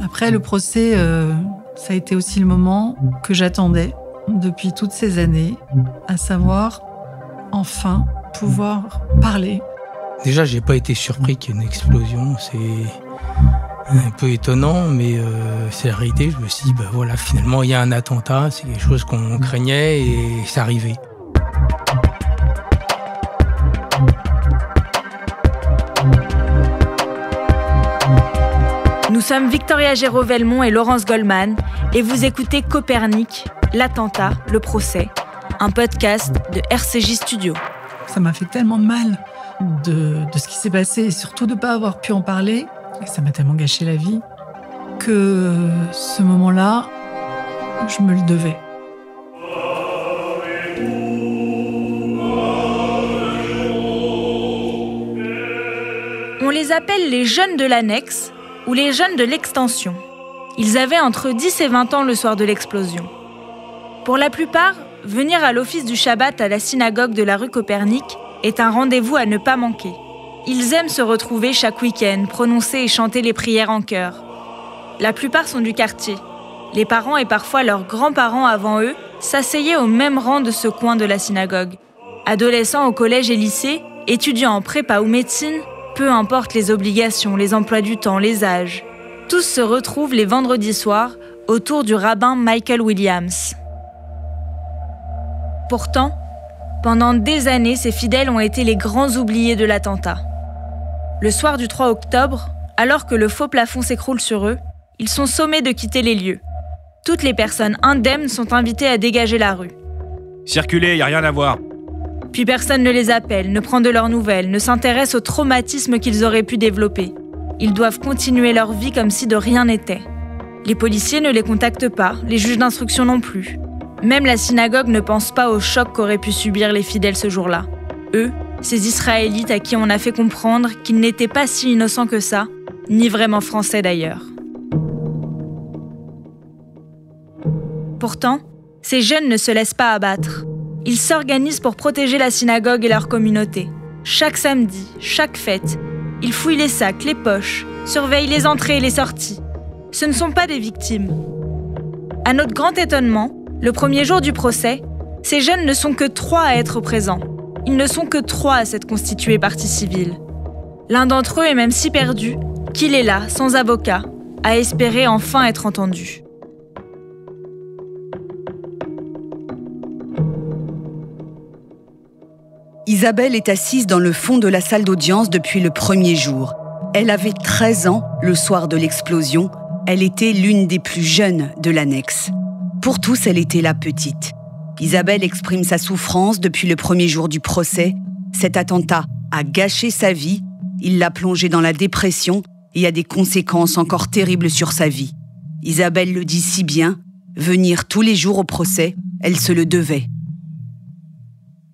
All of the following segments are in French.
Après le procès, ça a été aussi le moment que j'attendais depuis toutes ces années, à savoir enfin pouvoir parler. Déjà, j'ai pas été surpris qu'il y ait une explosion. C'est un peu étonnant, mais c'est la réalité. Je me suis dit, voilà, finalement, il y a un attentat. C'est quelque chose qu'on craignait et c'est arrivé. Nous sommes Victoria Géraud-Velmont et Laurence Goldman et vous écoutez Copernic, l'attentat, le procès, un podcast de RCJ Studio. Ça m'a fait tellement mal de ce qui s'est passé et surtout de ne pas avoir pu en parler. Et ça m'a tellement gâché la vie que ce moment-là, je me le devais. On les appelle les jeunes de l'annexe ou les jeunes de l'extension. Ils avaient entre 10 et 20 ans le soir de l'explosion. Pour la plupart, venir à l'office du Shabbat à la synagogue de la rue Copernic est un rendez-vous à ne pas manquer. Ils aiment se retrouver chaque week-end, prononcer et chanter les prières en chœur. La plupart sont du quartier. Les parents et parfois leurs grands-parents avant eux s'asseyaient au même rang de ce coin de la synagogue. Adolescents au collège et lycée, étudiants en prépa ou médecine, peu importe les obligations, les emplois du temps, les âges. Tous se retrouvent les vendredis soirs autour du rabbin Michael Williams. Pourtant, pendant des années, ces fidèles ont été les grands oubliés de l'attentat. Le soir du 3 octobre, alors que le faux plafond s'écroule sur eux, ils sont sommés de quitter les lieux. Toutes les personnes indemnes sont invitées à dégager la rue. Circulez, y a rien à voir. Puis personne ne les appelle, ne prend de leurs nouvelles, ne s'intéresse au traumatisme qu'ils auraient pu développer. Ils doivent continuer leur vie comme si de rien n'était. Les policiers ne les contactent pas, les juges d'instruction non plus. Même la synagogue ne pense pas au choc qu'auraient pu subir les fidèles ce jour-là. Eux, ces Israélites à qui on a fait comprendre qu'ils n'étaient pas si innocents que ça, ni vraiment français d'ailleurs. Pourtant, ces jeunes ne se laissent pas abattre. Ils s'organisent pour protéger la synagogue et leur communauté. Chaque samedi, chaque fête, ils fouillent les sacs, les poches, surveillent les entrées et les sorties. Ce ne sont pas des victimes. À notre grand étonnement, le premier jour du procès, ces jeunes ne sont que 3 à être présents. Ils ne sont que 3 à s'être constitués partie civile. L'un d'entre eux est même si perdu qu'il est là, sans avocat, à espérer enfin être entendu. Isabelle est assise dans le fond de la salle d'audience depuis le premier jour. Elle avait 13 ans le soir de l'explosion. Elle était l'une des plus jeunes de l'annexe. Pour tous, elle était la petite. Isabelle exprime sa souffrance depuis le premier jour du procès. Cet attentat a gâché sa vie, il l'a plongée dans la dépression et a des conséquences encore terribles sur sa vie. Isabelle le dit si bien, venir tous les jours au procès, elle se le devait.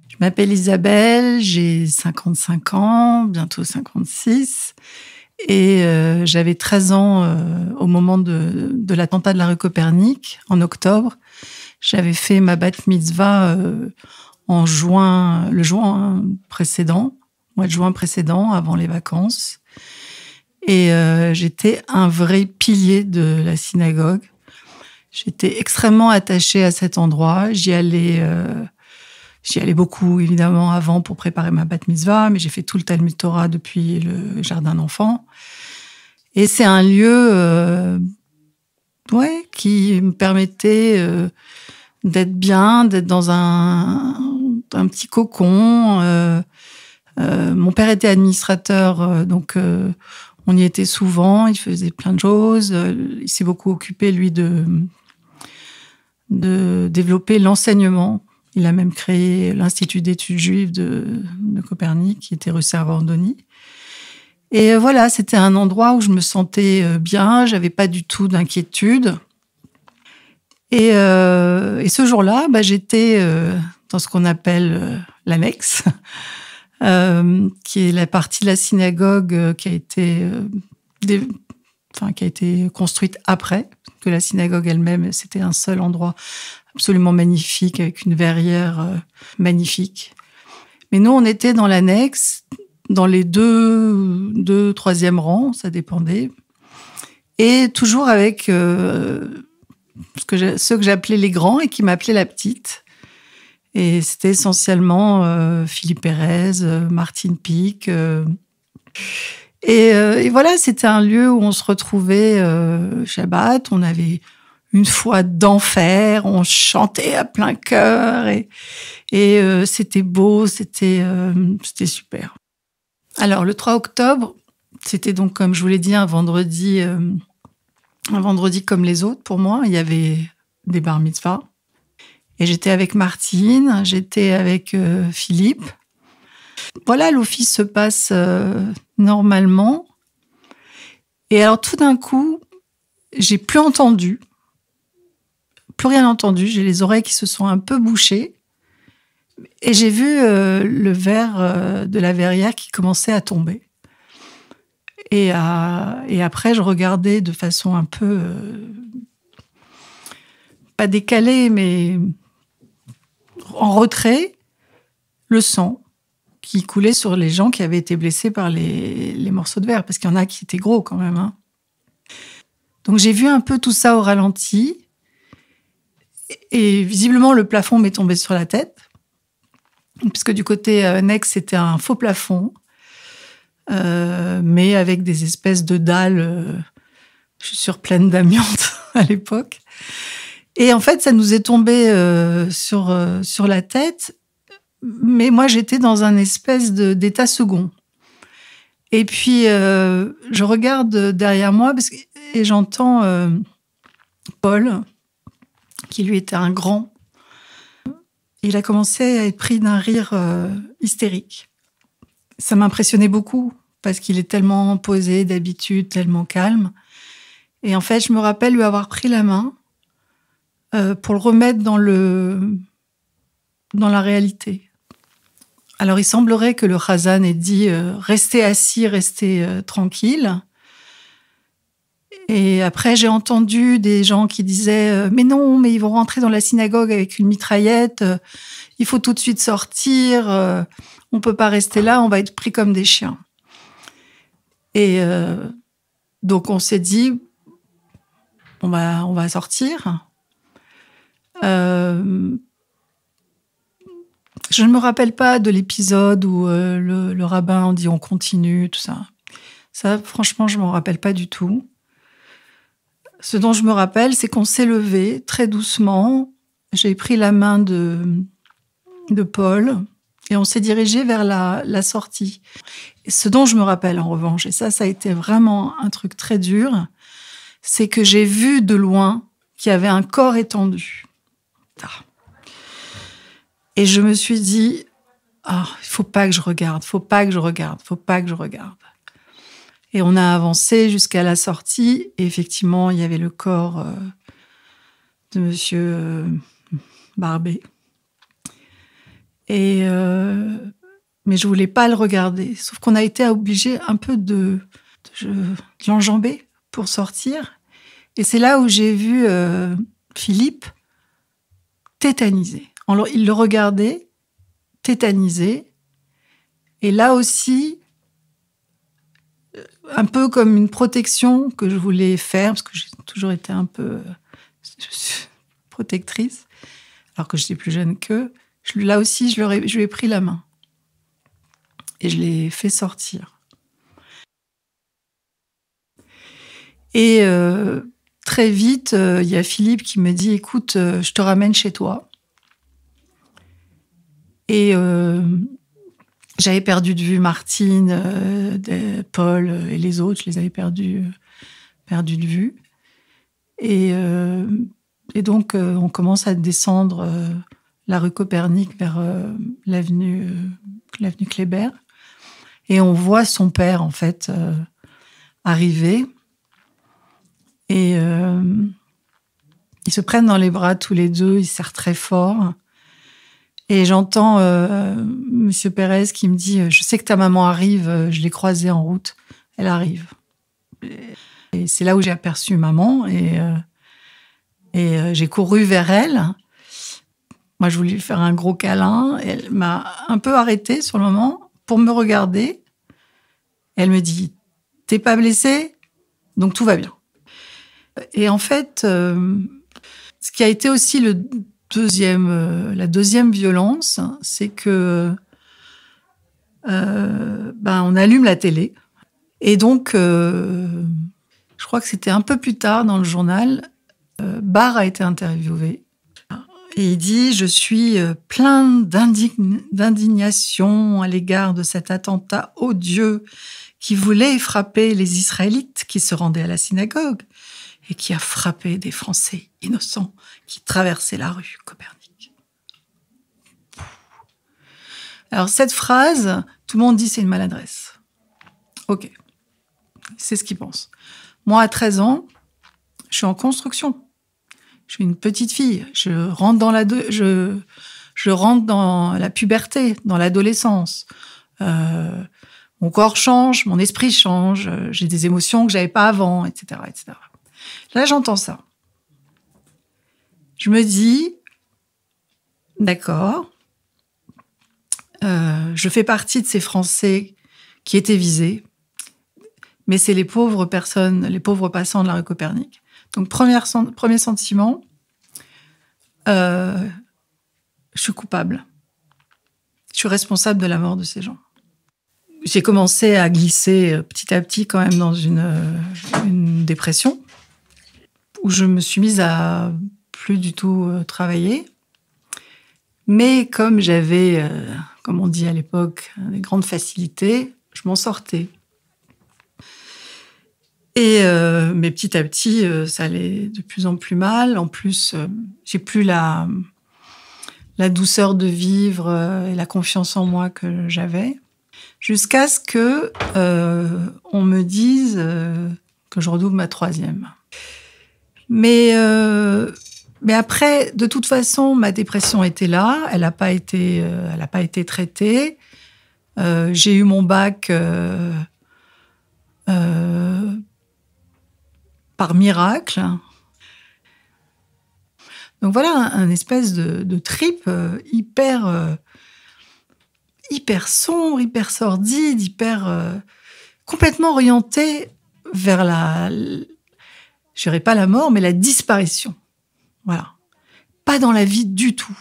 Je m'appelle Isabelle, j'ai 55 ans, bientôt 56. Et j'avais 13 ans au moment de l'attentat de la rue Copernic, en octobre. J'avais fait ma bat mitzvah en juin, le juin précédent, mois de juin précédent, avant les vacances. Et j'étais un vrai pilier de la synagogue. J'étais extrêmement attachée à cet endroit. J'y allais beaucoup, évidemment, avant pour préparer ma bat mitzvah, mais j'ai fait tout le Talmud Torah depuis le jardin d'enfants. Et c'est un lieu qui me permettait d'être bien, d'être dans un petit cocon. Mon père était administrateur, donc on y était souvent, il faisait plein de choses. Il s'est beaucoup occupé, lui, de développer l'enseignement. Il a même créé l'Institut d'études juives de Copernic, qui était rue Servandoni. Et voilà, c'était un endroit où je me sentais bien, j'avais pas du tout d'inquiétude. Et ce jour-là, j'étais dans ce qu'on appelle l'annexe, qui est la partie de la synagogue qui a été construite après que la synagogue elle-même. C'était un seul endroit absolument magnifique, avec une verrière magnifique. Mais nous, on était dans l'annexe, dans les deux, troisième rangs, ça dépendait. Et toujours avec ceux que j'appelais les grands et qui m'appelaient la petite. Et c'était essentiellement Philippe Pérez, Martine Pic. Et voilà, c'était un lieu où on se retrouvait Shabbat. On avait une foi d'enfer, on chantait à plein cœur et c'était beau, c'était super. Alors, le 3 octobre, c'était donc, comme je vous l'ai dit, un vendredi comme les autres pour moi. Il y avait des bar mitzvahs. Et j'étais avec Martine, j'étais avec Philippe. Voilà, l'office se passe normalement. Et alors, tout d'un coup, j'ai plus rien entendu. J'ai les oreilles qui se sont un peu bouchées. Et j'ai vu le verre de la verrière qui commençait à tomber. Et après, je regardais de façon un peu... pas décalée, mais en retrait, le sang qui coulait sur les gens qui avaient été blessés par les morceaux de verre, parce qu'il y en a qui étaient gros quand même. Hein. Donc j'ai vu un peu tout ça au ralenti, et visiblement le plafond m'est tombé sur la tête, puisque du côté Nex, c'était un faux plafond, mais avec des espèces de dalles, je suis sûre, pleines d'amiante à l'époque. Et en fait, ça nous est tombé sur la tête, mais moi, j'étais dans un espèce d'état second. Et puis, je regarde derrière moi et j'entends Paul, qui lui était un grand. Il a commencé à être pris d'un rire hystérique. Ça m'impressionnait beaucoup, parce qu'il est tellement posé d'habitude, tellement calme. Et en fait, je me rappelle lui avoir pris la main pour le remettre dans la réalité. Alors, il semblerait que le Chazan ait dit restez assis, restez tranquille. Et après, j'ai entendu des gens qui disaient mais non, mais ils vont rentrer dans la synagogue avec une mitraillette, il faut tout de suite sortir, on peut pas rester là, on va être pris comme des chiens. Et donc, on s'est dit on va sortir. Je ne me rappelle pas de l'épisode où le rabbin dit on continue, tout ça. Ça, franchement, je ne m'en rappelle pas du tout. Ce dont je me rappelle, c'est qu'on s'est levé très doucement. J'ai pris la main de Paul et on s'est dirigé vers la sortie. Et ce dont je me rappelle, en revanche, et ça a été vraiment un truc très dur, c'est que j'ai vu de loin qu'il y avait un corps étendu. Et je me suis dit, il faut pas que je regarde. Et on a avancé jusqu'à la sortie. Et effectivement, il y avait le corps de monsieur Barbet. Mais je voulais pas le regarder. Sauf qu'on a été obligé un peu de l'enjamber pour sortir. Et c'est là où j'ai vu Philippe tétanisé. Alors, il le regardait, tétanisé. Et là aussi, un peu comme une protection que je voulais faire, parce que j'ai toujours été un peu protectrice, alors que j'étais plus jeune qu'eux. Là aussi, je lui ai pris la main. Et je l'ai fait sortir. Et très vite, il y a Philippe qui me dit « Écoute, je te ramène chez toi ». Et j'avais perdu de vue Martine, Paul et les autres. Je les avais perdus de vue. Et donc, on commence à descendre la rue Copernic vers l'avenue Kléber. Et on voit son père, en fait, arriver. Et ils se prennent dans les bras tous les deux. Ils se serrent très fort. Et j'entends Monsieur Pérez qui me dit « Je sais que ta maman arrive, je l'ai croisée en route, elle arrive. » Et c'est là où j'ai aperçu maman et j'ai couru vers elle. Moi, je voulais lui faire un gros câlin. Elle m'a un peu arrêtée sur le moment pour me regarder. Elle me dit, t'es pas blessé, donc tout va bien. Et en fait, ce qui a été aussi la deuxième violence, c'est que on allume la télé. Et donc, je crois que c'était un peu plus tard dans le journal, Barre a été interviewé. Et il dit « Je suis plein d'indignation à l'égard de cet attentat odieux qui voulait frapper les Israélites qui se rendaient à la synagogue et qui a frappé des Français innocents qui traversaient la rue Copernic. » Alors cette phrase, tout le monde dit c'est une maladresse. Ok, c'est ce qu'ils pensent. Moi, à 13 ans, je suis en construction. Je suis une petite fille. Je rentre dans la puberté, dans l'adolescence. Mon corps change, mon esprit change. J'ai des émotions que j'avais pas avant, etc., etc. Là, j'entends ça. Je me dis, d'accord, je fais partie de ces Français qui étaient visés, mais c'est les pauvres personnes, les pauvres passants de la rue Copernic. Donc, premier sentiment, je suis coupable. Je suis responsable de la mort de ces gens. J'ai commencé à glisser petit à petit quand même dans une dépression où je me suis mise à plus du tout travailler. Mais comme j'avais, comme on dit à l'époque, des grandes facilités, je m'en sortais. Mais petit à petit, ça allait de plus en plus mal. En plus, j'ai plus la douceur de vivre et la confiance en moi que j'avais. Jusqu'à ce que on me dise que je redouble ma 3e. Mais après, de toute façon, ma dépression était là. Elle n'a pas été traitée. J'ai eu mon bac par miracle. Donc voilà, un espèce de trip hyper sombre, hyper sordide, complètement orienté vers je dirais pas la mort, mais la disparition. Voilà. Pas dans la vie du tout.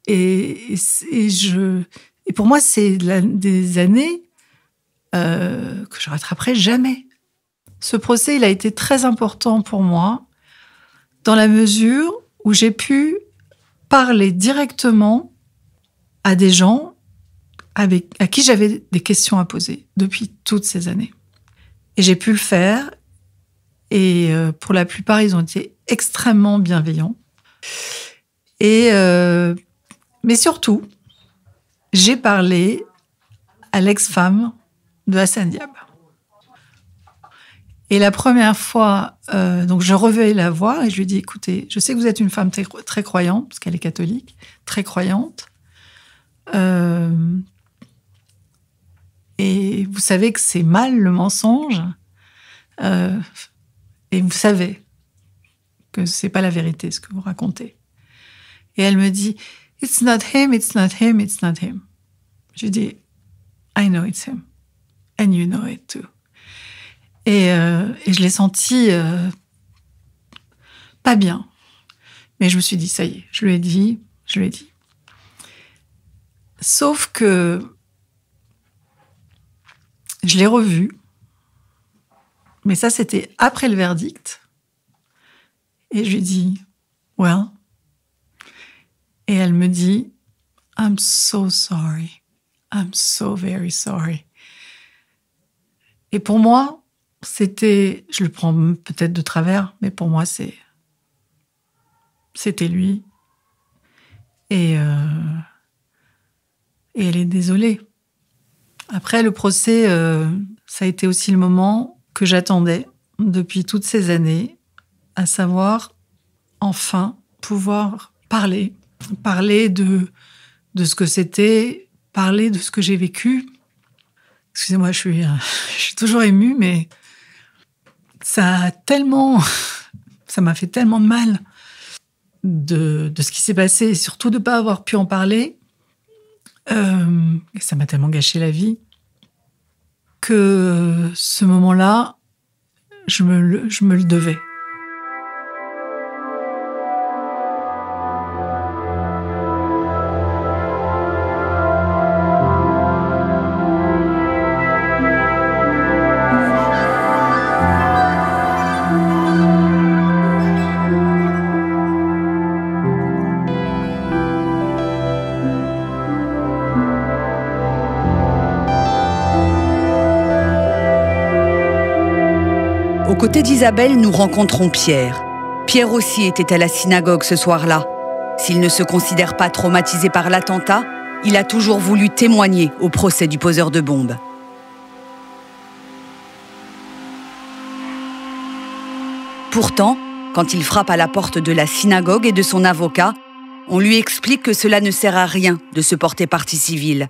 Et pour moi, c'est des années que je rattraperai jamais. Ce procès, il a été très important pour moi dans la mesure où j'ai pu parler directement à des gens à qui j'avais des questions à poser depuis toutes ces années. Et j'ai pu le faire. Et pour la plupart, ils ont été extrêmement bienveillants. Mais surtout, j'ai parlé à l'ex-femme de Hassan Diab. Et la première fois, donc je revais la voir et je lui dis, écoutez, je sais que vous êtes une femme très, très croyante, parce qu'elle est catholique, très croyante. Et vous savez que c'est mal le mensonge. Et vous savez que c'est pas la vérité ce que vous racontez. Et elle me dit, it's not him, it's not him, it's not him. Je lui dis, I know it's him. And you know it too. Et je l'ai senti pas bien. Mais je me suis dit, ça y est, je lui ai dit. Sauf que je l'ai revu. Mais ça, c'était après le verdict. Et je lui dis, well. Et elle me dit, I'm so sorry. I'm so very sorry. Et pour moi, c'était, je le prends peut-être de travers, mais pour moi, c'était lui. Et elle est désolée. Après, le procès, ça a été aussi le moment que j'attendais depuis toutes ces années, à savoir, enfin, pouvoir parler de ce que c'était, parler de ce que j'ai vécu. Excusez-moi, je suis toujours émue, mais ça m'a fait tellement de mal de ce qui s'est passé, et surtout de ne pas avoir pu en parler. Ça m'a tellement gâché la vie. que ce moment-là, je me le devais. Aux côtés d'Isabelle, nous rencontrons Pierre. Pierre aussi était à la synagogue ce soir-là. S'il ne se considère pas traumatisé par l'attentat, il a toujours voulu témoigner au procès du poseur de bombes. Pourtant, quand il frappe à la porte de la synagogue et de son avocat, on lui explique que cela ne sert à rien de se porter partie civile.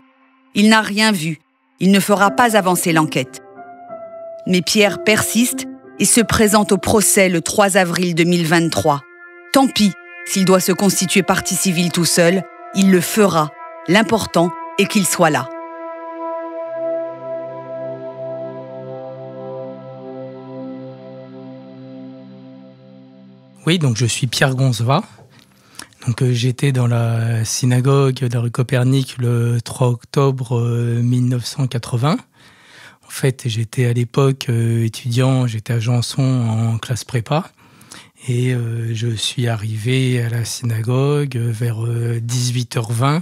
Il n'a rien vu. Il ne fera pas avancer l'enquête. Mais Pierre persiste et se présente au procès le 3 avril 2023. Tant pis, s'il doit se constituer partie civile tout seul, il le fera. L'important est qu'il soit là. Oui, donc je suis Pierre Gonzva. Donc j'étais dans la synagogue de la rue Copernic le 3 octobre 1980. En fait, j'étais à l'époque étudiant, j'étais à Janson en classe prépa. Et je suis arrivé à la synagogue vers 18h20,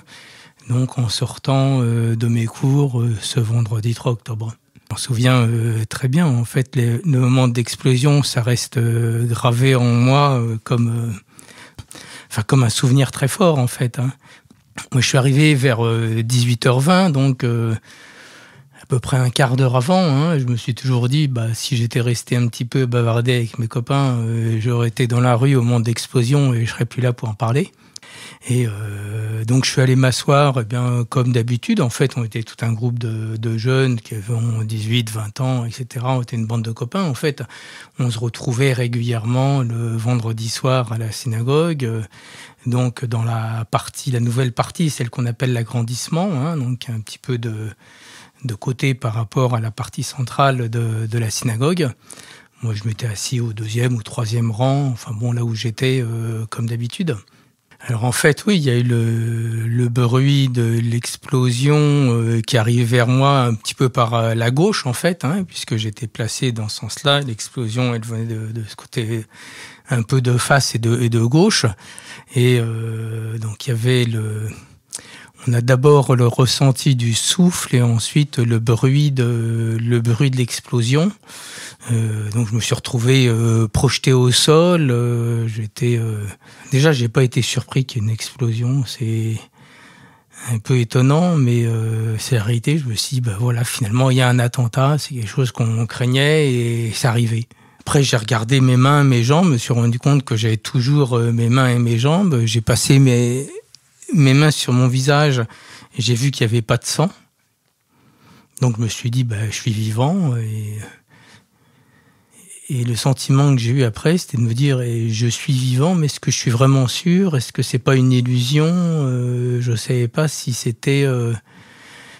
donc en sortant de mes cours ce vendredi 3 octobre. Je me souviens très bien, en fait, le moment d'explosion, ça reste gravé en moi comme un souvenir très fort, en fait. Moi, je suis arrivé vers 18h20, donc à peu près un quart d'heure avant. Je me suis toujours dit, si j'étais resté un petit peu bavardé avec mes copains, j'aurais été dans la rue au moment d'explosion et je serais plus là pour en parler. Et donc je suis allé m'asseoir, comme d'habitude. En fait, on était tout un groupe de jeunes qui avaient 18, 20 ans, etc. On était une bande de copains. En fait, on se retrouvait régulièrement le vendredi soir à la synagogue. Donc dans la nouvelle partie, celle qu'on appelle l'agrandissement, donc un petit peu de côté par rapport à la partie centrale de la synagogue. Moi, je m'étais assis au 2e ou 3e rang, là où j'étais comme d'habitude. Alors en fait, oui, il y a eu le bruit de l'explosion qui arrivait vers moi un petit peu par la gauche, en fait, puisque j'étais placé dans ce sens-là. L'explosion, elle venait de ce côté un peu de face et de gauche. Et donc il y avait on a d'abord le ressenti du souffle et ensuite le bruit de l'explosion. Donc je me suis retrouvé projeté au sol. Déjà, j'ai pas été surpris qu'il y ait une explosion. C'est un peu étonnant, mais c'est la réalité. Je me suis dit, finalement, il y a un attentat. C'est quelque chose qu'on craignait et c'est arrivé. Après, j'ai regardé mes mains, mes jambes. Je me suis rendu compte que j'avais toujours mes mains et mes jambes. J'ai passé mes mains sur mon visage et j'ai vu qu'il n'y avait pas de sang. Donc je me suis dit, je suis vivant. Et le sentiment que j'ai eu après, c'était de me dire, je suis vivant, mais est-ce que je suis vraiment sûr? Est-ce que c'est pas une illusion? Je savais pas si c'était...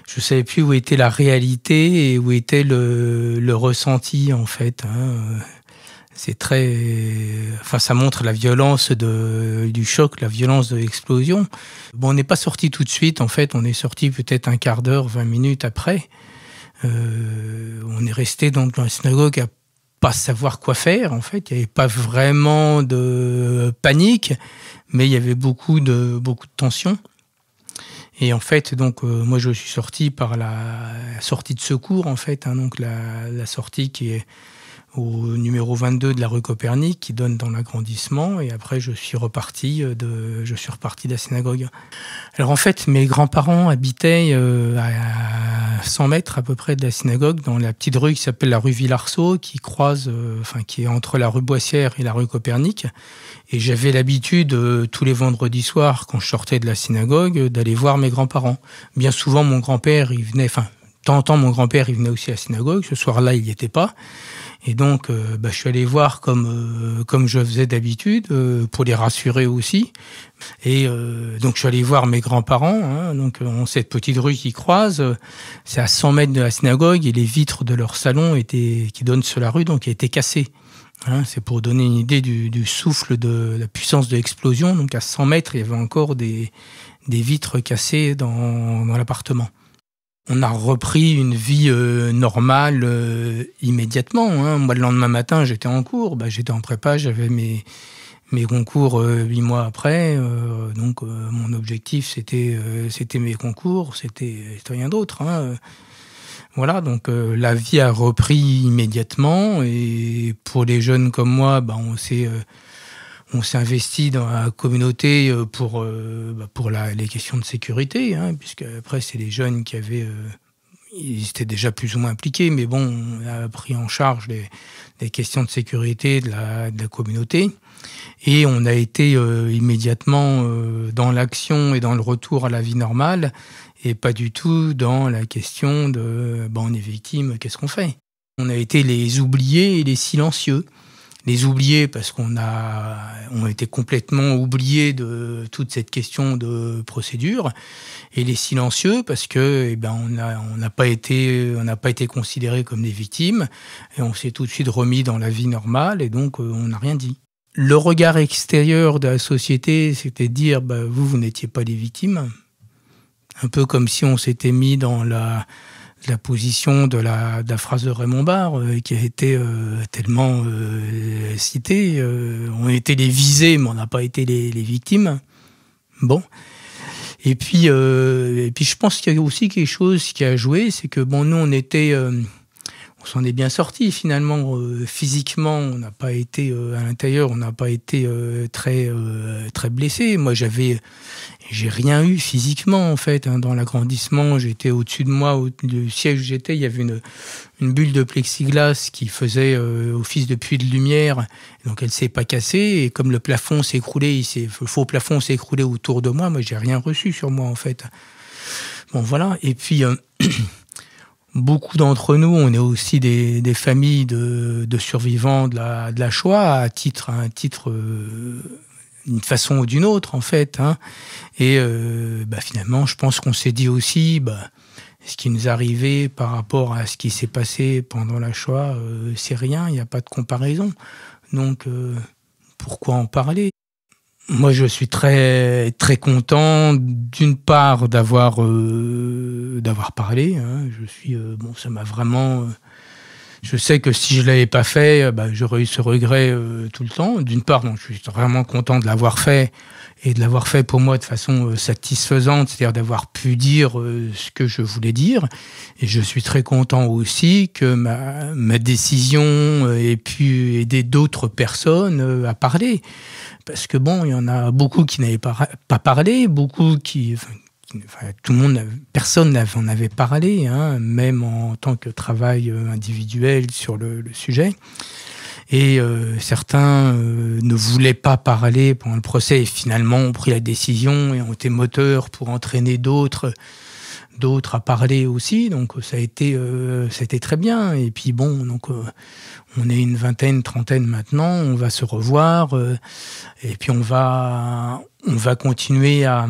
je savais plus où était la réalité et où était le ressenti, en fait. C'est très... ça montre la violence du choc, la violence de l'explosion. On n'est pas sorti tout de suite, en fait. On est sorti peut-être un quart d'heure, 20 minutes après. On est resté dans la synagogue à pas savoir quoi faire, en fait. Il n'y avait pas vraiment de panique, mais il y avait beaucoup de tension. Et en fait, donc, moi, je suis sorti par la sortie de secours, en fait. Donc, la sortie qui est au numéro 22 de la rue Copernic, qui donne dans l'agrandissement. Et après, je suis reparti de la synagogue. Alors, en fait, mes grands-parents habitaient à 100 mètres à peu près de la synagogue, dans la petite rue qui s'appelle la rue Villarceau, qui est entre la rue Boissière et la rue Copernic. Et j'avais l'habitude, tous les vendredis soirs, quand je sortais de la synagogue, d'aller voir mes grands-parents. Bien souvent, mon grand-père, il venait... de temps en temps, mon grand-père, il venait aussi à la synagogue. Ce soir-là, il n'y était pas. Et donc, je suis allé voir comme je faisais d'habitude, pour les rassurer aussi. Et donc, je suis allé voir mes grands-parents. Hein, donc, on cette petite rue qui croise. C'est à 100 mètres de la synagogue et les vitres de leur salon qui donnent sur la rue, donc, étaient cassées. Hein, c'est pour donner une idée du souffle, de la puissance de l'explosion. Donc, à 100 mètres, il y avait encore des vitres cassées dans l'appartement. On a repris une vie normale immédiatement. Hein. Moi, le lendemain matin, j'étais en cours. J'étais en prépa, j'avais mes concours 8 mois après. Donc, mon objectif, c'était mes concours, c'était rien d'autre. Hein. Voilà, donc la vie a repris immédiatement. Et pour les jeunes comme moi, on s'est investi dans la communauté pour les questions de sécurité, hein, puisque après c'est les jeunes qui ils étaient déjà plus ou moins impliqués, mais bon, on a pris en charge les questions de sécurité de la communauté, et on a été immédiatement dans l'action et dans le retour à la vie normale, et pas du tout dans la question de on est victime, qu'est-ce qu'on fait ? On a été les oubliés et les silencieux. Les oubliés parce qu'on a été complètement oubliés de toute cette question de procédure, et les silencieux parce que on n'a pas été considérés comme des victimes, et on s'est tout de suite remis dans la vie normale, et donc on n'a rien dit. Le regard extérieur de la société, c'était de dire vous n'étiez pas des victimes, un peu comme si on s'était mis dans la position de la phrase de Raymond Barre, qui a été tellement citée. On était les visés, mais on n'a pas été les victimes. Bon. Et puis je pense qu'il y a aussi quelque chose qui a joué, c'est que nous, on s'en est bien sortis finalement. Physiquement, on n'a pas été à l'intérieur, on n'a pas été très blessés. Moi, j'ai rien eu physiquement en fait. Hein, dans l'agrandissement, j'étais au-dessus de moi, du siège où j'étais, il y avait une bulle de plexiglas qui faisait office de puits de lumière. Donc elle s'est pas cassée, et comme le plafond s'est écroulé, le faux plafond s'est écroulé autour de moi. Moi, j'ai rien reçu sur moi en fait. Bon voilà. Et puis beaucoup d'entre nous, on est aussi des familles de survivants de la Shoah, à titre d'une façon ou d'une autre, en fait. Hein. Et finalement, je pense qu'on s'est dit aussi, ce qui nous arrivait par rapport à ce qui s'est passé pendant la Shoah, c'est rien, il n'y a pas de comparaison. Donc, pourquoi en parler ? Moi, je suis très très content, d'une part, d'avoir parlé. Hein. Je suis ça m'a vraiment. Je sais que si je l'avais pas fait, j'aurais eu ce regret tout le temps. D'une part, donc, je suis vraiment content de l'avoir fait, et de l'avoir fait pour moi de façon satisfaisante, c'est-à-dire d'avoir pu dire ce que je voulais dire. Et je suis très content aussi que ma décision ait pu aider d'autres personnes à parler. Parce que il y en a beaucoup qui n'avaient pas parlé, beaucoup tout le monde, personne n'en avait parlé, hein, même en tant que travail individuel sur le sujet. Et certains ne voulaient pas parler pendant le procès, et finalement ont pris la décision et ont été moteurs pour entraîner d'autres à parler aussi. Donc ça a été très bien. Et puis on est une vingtaine, trentaine maintenant, on va se revoir, et puis on va continuer à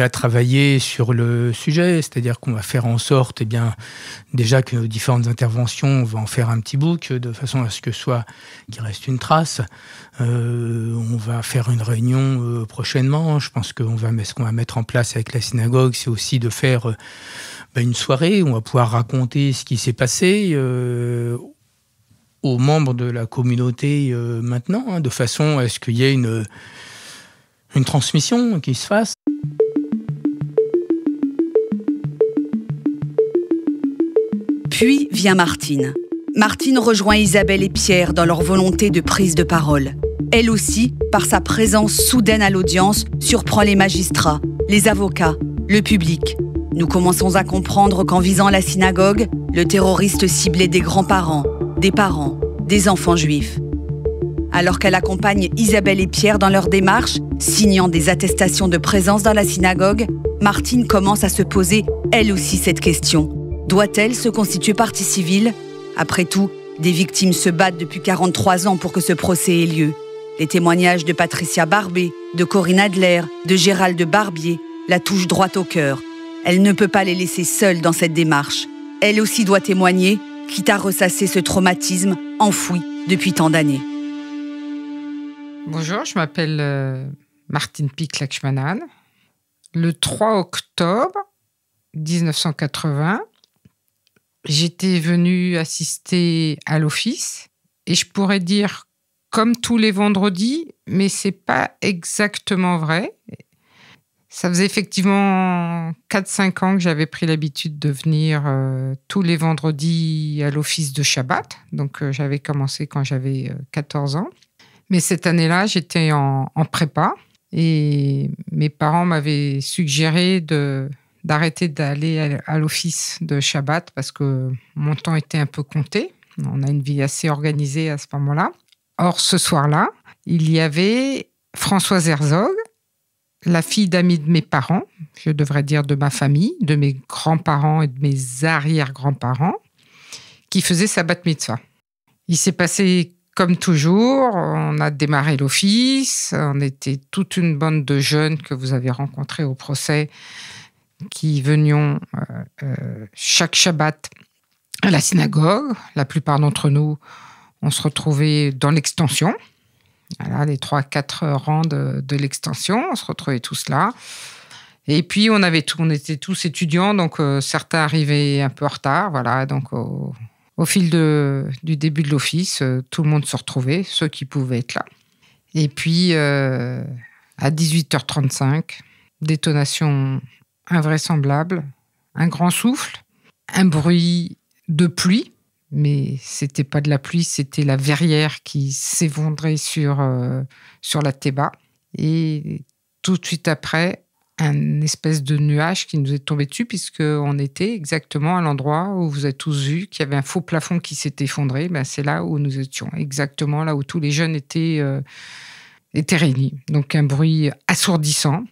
travailler sur le sujet, c'est-à-dire qu'on va faire en sorte, déjà que nos différentes interventions, on va en faire un petit book, de façon à ce qu'il reste une trace. On va faire une réunion prochainement. Je pense ce qu'on va mettre en place avec la synagogue, c'est aussi de faire une soirée où on va pouvoir raconter ce qui s'est passé aux membres de la communauté maintenant, hein, de façon à ce qu'il y ait une transmission qui se fasse. Puis vient Martine. Martine rejoint Isabelle et Pierre dans leur volonté de prise de parole. Elle aussi, par sa présence soudaine à l'audience, surprend les magistrats, les avocats, le public. Nous commençons à comprendre qu'en visant la synagogue, le terroriste ciblait des grands-parents, des parents, des enfants juifs. Alors qu'elle accompagne Isabelle et Pierre dans leur démarche, signant des attestations de présence dans la synagogue, Martine commence à se poser, elle aussi, cette question. Doit-elle se constituer partie civile ? Après tout, des victimes se battent depuis 43 ans pour que ce procès ait lieu. Les témoignages de Patricia Barbé, de Corinne Adler, de Gérald Barbier la touchent droit au cœur. Elle ne peut pas les laisser seuls dans cette démarche. Elle aussi doit témoigner, quitte à ressasser ce traumatisme enfoui depuis tant d'années. Bonjour, je m'appelle Martine Pick-Lakshmanan. Le 3 octobre 1980, j'étais venue assister à l'office et je pourrais dire comme tous les vendredis, mais c'est pas exactement vrai. Ça faisait effectivement 4-5 ans que j'avais pris l'habitude de venir tous les vendredis à l'office de Shabbat. Donc j'avais commencé quand j'avais 14 ans. Mais cette année-là, j'étais en prépa et mes parents m'avaient suggéré d'arrêter d'aller à l'office de Shabbat parce que mon temps était un peu compté. On a une vie assez organisée à ce moment-là. Or, ce soir-là, il y avait Françoise Herzog, la fille d'amis de mes parents, je devrais dire de ma famille, de mes grands-parents et de mes arrière-grands-parents, qui faisait sa bat mitzvah. Il s'est passé comme toujours, on a démarré l'office, on était toute une bande de jeunes que vous avez rencontrés au procès qui venions chaque Shabbat à la synagogue. La plupart d'entre nous, on se retrouvait dans l'extension. Voilà, les 3-4 rangs de l'extension, on se retrouvait tous là. Et puis, on était tous étudiants, donc certains arrivaient un peu en retard. Voilà, donc au fil du début de l'office, tout le monde se retrouvait, ceux qui pouvaient être là. Et puis, à 18h35, détonation invraisemblable, un grand souffle, un bruit de pluie, mais c'était pas de la pluie, c'était la verrière qui s'effondrait sur la Théba. Et tout de suite après, un espèce de nuage qui nous est tombé dessus, puisqu'on était exactement à l'endroit où vous avez tous vu qu'il y avait un faux plafond qui s'était effondré. Ben, c'est là où nous étions, exactement là où tous les jeunes étaient réunis. Donc un bruit assourdissant.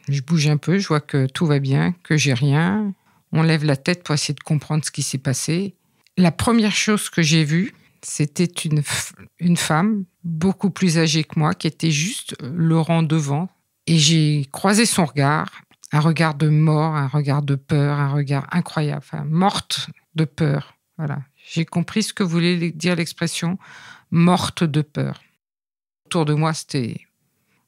Je bouge un peu, je vois que tout va bien, que j'ai rien. On lève la tête pour essayer de comprendre ce qui s'est passé. La première chose que j'ai vue, c'était une femme beaucoup plus âgée que moi qui était juste le rang devant. Et j'ai croisé son regard, un regard de mort, un regard de peur, un regard incroyable, enfin, morte de peur. Voilà. J'ai compris ce que voulait dire l'expression morte de peur. Autour de moi, c'était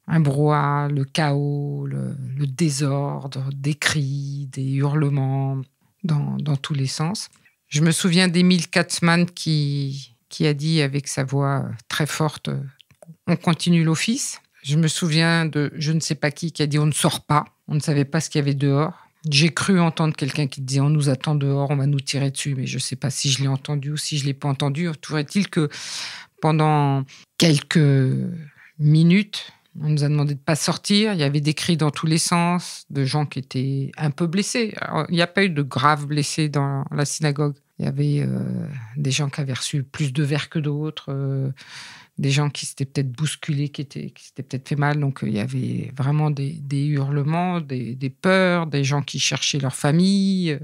un brouhaha, le chaos, le désordre, des cris, des hurlements dans tous les sens. Je me souviens d'Émile Katzmann qui a dit avec sa voix très forte « On continue l'office ». Je me souviens de je ne sais pas qui a dit « on ne sort pas ». On ne savait pas ce qu'il y avait dehors. J'ai cru entendre quelqu'un qui disait « on nous attend dehors, on va nous tirer dessus ». Mais je ne sais pas si je l'ai entendu ou si je ne l'ai pas entendu. Toujours est-il que pendant quelques minutes, on nous a demandé de ne pas sortir. Il y avait des cris dans tous les sens, de gens qui étaient un peu blessés. Alors, il n'y a pas eu de graves blessés dans la synagogue. Il y avait des gens qui avaient reçu plus de verres que d'autres, des gens qui s'étaient peut-être bousculés, qui s'étaient peut-être fait mal. Donc, il y avait vraiment des hurlements, des peurs, des gens qui cherchaient leur famille.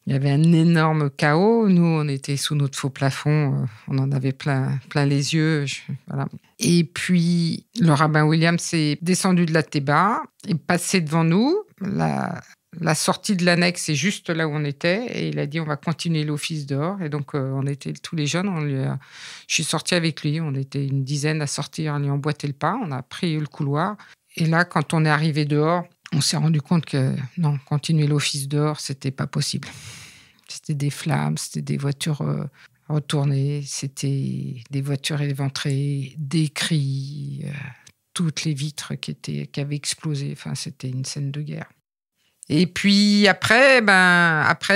Il y avait un énorme chaos. Nous, on était sous notre faux plafond. On en avait plein les yeux. Voilà. Et puis, le rabbin William s'est descendu de la Théba et passé devant nous. La sortie de l'annexe est juste là où on était et il a dit on va continuer l'office dehors. Et donc on était tous les jeunes, je suis sortie avec lui, on était une dizaine à sortir, on lui a emboîté le pas, on a pris le couloir. Et là, quand on est arrivé dehors, on s'est rendu compte que non, continuer l'office dehors, c'était pas possible. C'était des flammes, c'était des voitures retournées, c'était des voitures éventrées, des cris, toutes les vitres qui avaient explosé. Enfin, c'était une scène de guerre. Et puis après,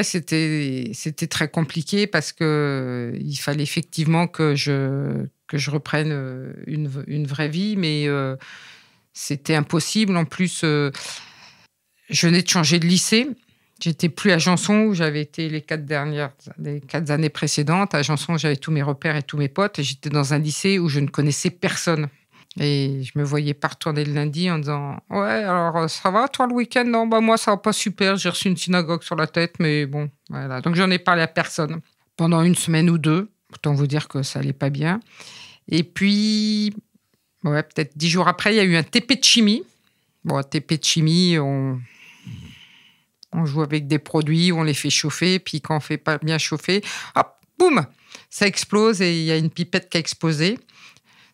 c'était très compliqué parce que il fallait effectivement que je reprenne une vraie vie, mais c'était impossible. En plus, je venais de changer de lycée. J'étais plus à Janson où j'avais été les 4 années précédentes. À Janson, j'avais tous mes repères et tous mes potes. Et j'étais dans un lycée où je ne connaissais personne. Et je me voyais pas retourner le lundi en disant « Ouais, alors ça va toi le week-end ?» « Non, moi ça va pas super, j'ai reçu une synagogue sur la tête, mais bon, voilà. » Donc j'en ai parlé à personne. pendant 1 semaine ou 2. Autant vous dire que ça allait pas bien. Et puis, peut-être 10 jours après, il y a eu un TP de chimie. Bon, TP de chimie, on joue avec des produits, on les fait chauffer, puis quand on ne fait pas bien chauffer, hop, boum, ça explose et il y a une pipette qui a explosé.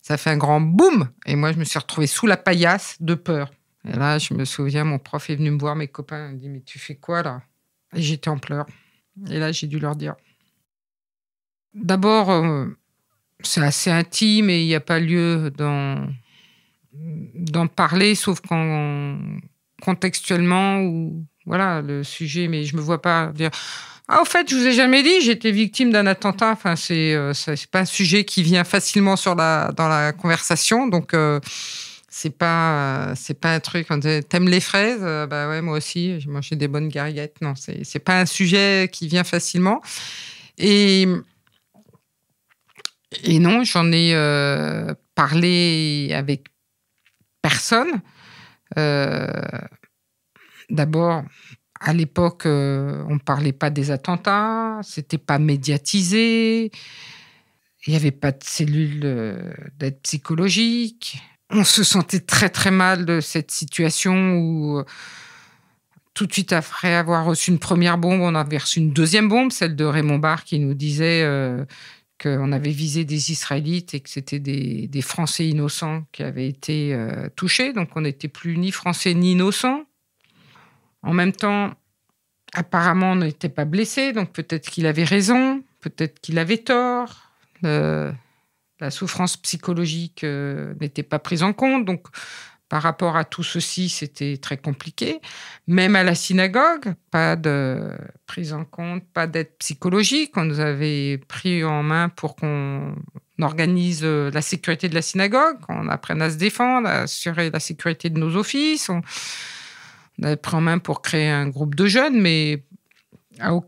Ça fait un grand boum. Et moi, je me suis retrouvée sous la paillasse de peur. Et là, je me souviens, mon prof est venu me voir, mes copains, il me dit « Mais tu fais quoi là ?» Et j'étais en pleurs. Et là, j'ai dû leur dire. D'abord, c'est assez intime et il n'y a pas lieu d'en parler, sauf quand contextuellement ou voilà le sujet. Mais je me vois pas dire au fait, je vous ai jamais dit, j'étais victime d'un attentat. Enfin, c'est pas un sujet qui vient facilement dans la conversation, donc c'est pas un truc. On dit, t'aimes les fraises? Bah ouais, moi aussi, j'ai mangé des bonnes gariguettes. Non, c'est pas un sujet qui vient facilement. Et non, j'en ai parlé avec personne. D'abord, à l'époque, on ne parlait pas des attentats, c'était pas médiatisé, il n'y avait pas de cellule d'aide psychologique. On se sentait très très mal de cette situation où tout de suite après avoir reçu une première bombe, on avait reçu une deuxième bombe, celle de Raymond Barre qui nous disait qu'on avait visé des Israélites et que c'était des Français innocents qui avaient été touchés. Donc on n'était plus ni Français ni innocents. En même temps, apparemment, on n'était pas blessé, donc peut-être qu'il avait raison, peut-être qu'il avait tort. La souffrance psychologique n'était pas prise en compte, donc par rapport à tout ceci, c'était très compliqué. Même à la synagogue, pas de prise en compte, pas d'aide psychologique. On nous avait pris en main pour qu'on organise la sécurité de la synagogue, qu'on apprenne à se défendre, à assurer la sécurité de nos offices. On avait pris en main pour créer un groupe de jeunes, mais un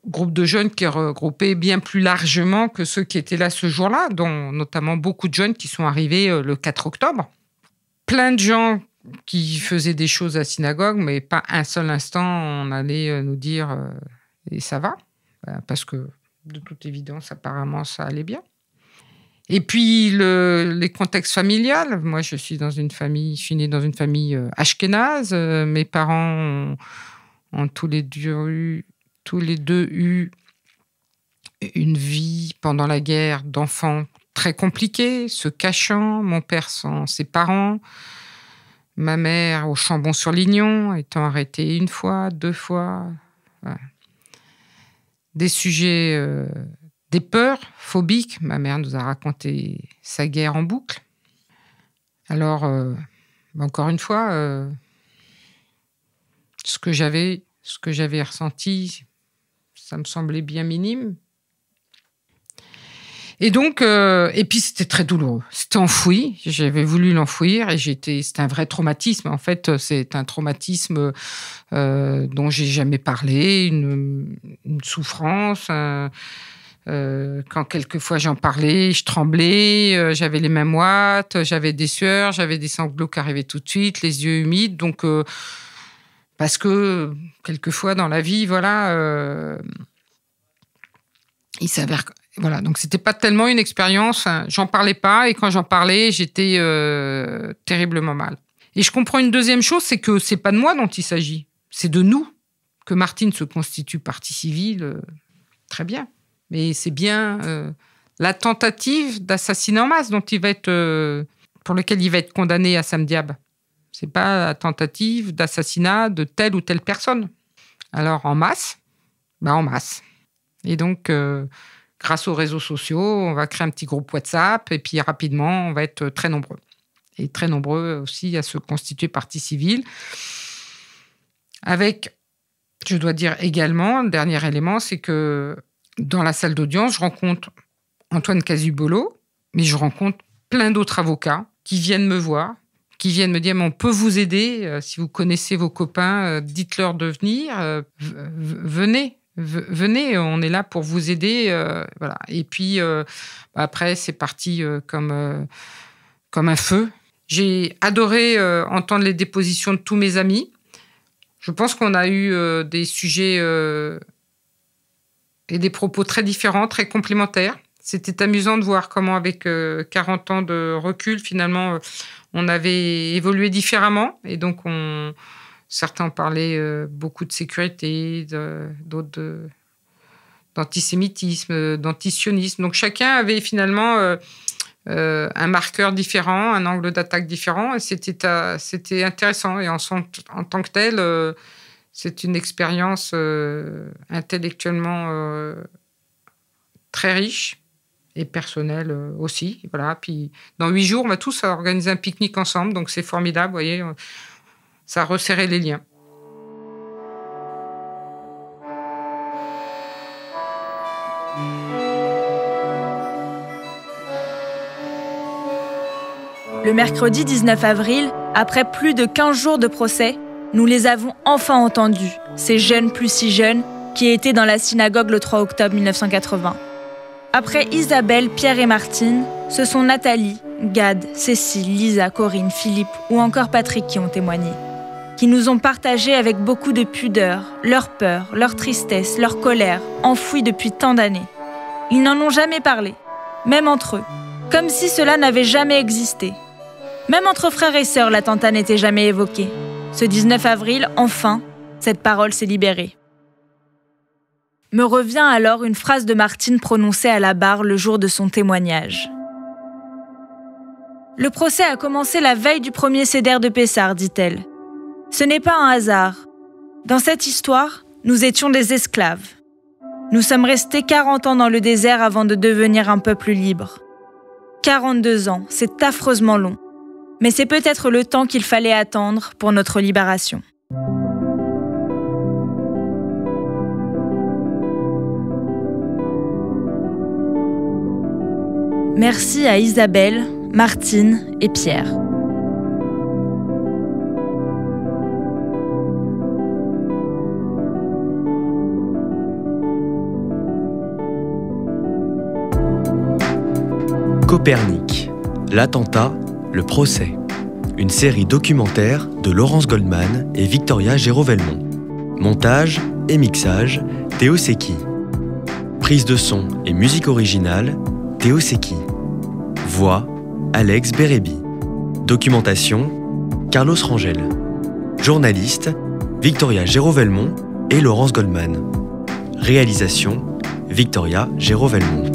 groupe de jeunes qui regroupait bien plus largement que ceux qui étaient là ce jour-là, dont notamment beaucoup de jeunes qui sont arrivés le 4 octobre. Plein de gens qui faisaient des choses à la synagogue, mais pas un seul instant on allait nous dire et ça va, parce que de toute évidence, apparemment, ça allait bien. Et puis, les contextes familiales. Moi, je suis née dans une famille ashkénaze. Mes parents ont tous les deux eu une vie pendant la guerre d'enfants très compliquée, se cachant. Mon père sans ses parents. Ma mère au Chambon-sur-Lignon, étant arrêtée 1 fois, 2 fois. Voilà. Des sujets... des peurs phobiques. Ma mère nous a raconté sa guerre en boucle. Alors, encore une fois, ce que j'avais ressenti, ça me semblait bien minime. Et donc, et puis c'était très douloureux. C'était enfoui. J'avais voulu l'enfouir et c'était un vrai traumatisme. En fait, c'est un traumatisme dont j'ai jamais parlé, une souffrance. Quand quelquefois j'en parlais, je tremblais, j'avais les mains moites, j'avais des sueurs, j'avais des sanglots qui arrivaient tout de suite, les yeux humides. Donc, parce que quelquefois dans la vie, voilà, il s'avère que, voilà, donc c'était pas tellement une expérience. J'en parlais pas et quand j'en parlais, j'étais terriblement mal. Et je comprends une deuxième chose, c'est que c'est pas de moi dont il s'agit, c'est de nous que Martine se constitue partie civile. Très bien. Mais c'est bien la tentative d'assassinat en masse pour lequel il va être condamné à Sam Diab. C'est pas la tentative d'assassinat de telle ou telle personne. Alors en masse, en masse. Et donc, grâce aux réseaux sociaux, on va créer un petit groupe WhatsApp et puis rapidement, on va être très nombreux. Et très nombreux aussi à se constituer partie civile. Avec, je dois dire également, le dernier élément, c'est que dans la salle d'audience, je rencontre Antoine Casubolo, mais je rencontre plein d'autres avocats qui viennent me voir, qui viennent me dire « on peut vous aider, si vous connaissez vos copains, dites-leur de venir, venez, on est là pour vous aider. » Voilà. Et puis, après, c'est parti comme un feu. J'ai adoré entendre les dépositions de tous mes amis. Je pense qu'on a eu des sujets... et des propos très différents, très complémentaires. C'était amusant de voir comment, avec 40 ans de recul, finalement, on avait évolué différemment. Et donc, certains parlaient beaucoup de sécurité, d'autres d'antisémitisme, d'antisionisme. Donc, chacun avait finalement un marqueur différent, un angle d'attaque différent. Et c'était intéressant. Et en tant que tel, c'est une expérience intellectuellement très riche. Et personnel aussi. Voilà. Puis, dans 8 jours, on va tous organiser un pique-nique ensemble. Donc, c'est formidable. Vous voyez, ça a resserré les liens. Le mercredi 19 avril, après plus de 15 jours de procès, nous les avons enfin entendus, ces jeunes plus si jeunes qui étaient dans la synagogue le 3 octobre 1980. Après Isabelle, Pierre et Martine, ce sont Nathalie, Gad, Cécile, Lisa, Corinne, Philippe ou encore Patrick qui ont témoigné, qui nous ont partagé avec beaucoup de pudeur leur peur, leur tristesse, leur colère, enfouies depuis tant d'années. Ils n'en ont jamais parlé, même entre eux, comme si cela n'avait jamais existé. Même entre frères et sœurs, l'attentat n'était jamais évoqué. Ce 19 avril, enfin, cette parole s'est libérée. Me revient alors une phrase de Martine prononcée à la barre le jour de son témoignage. Le procès a commencé la veille du premier Seder de Pessah, dit-elle. Ce n'est pas un hasard. Dans cette histoire, nous étions des esclaves. Nous sommes restés 40 ans dans le désert avant de devenir un peuple libre. 42 ans, c'est affreusement long. Mais c'est peut-être le temps qu'il fallait attendre pour notre libération. Merci à Isabelle, Martine et Pierre. Copernic, l'attentat, le procès. Une série documentaire de Laurence Goldman et Victoria Géraud-Velmont. Montage et mixage, Théo Secchi. Prise de son et musique originale, Théo Secchi. Voix, Alex Bérébi. Documentation, Carlos Rangel. Journaliste, Victoria Géraud-Velmont et Laurence Goldman. Réalisation, Victoria Géraud-Velmont.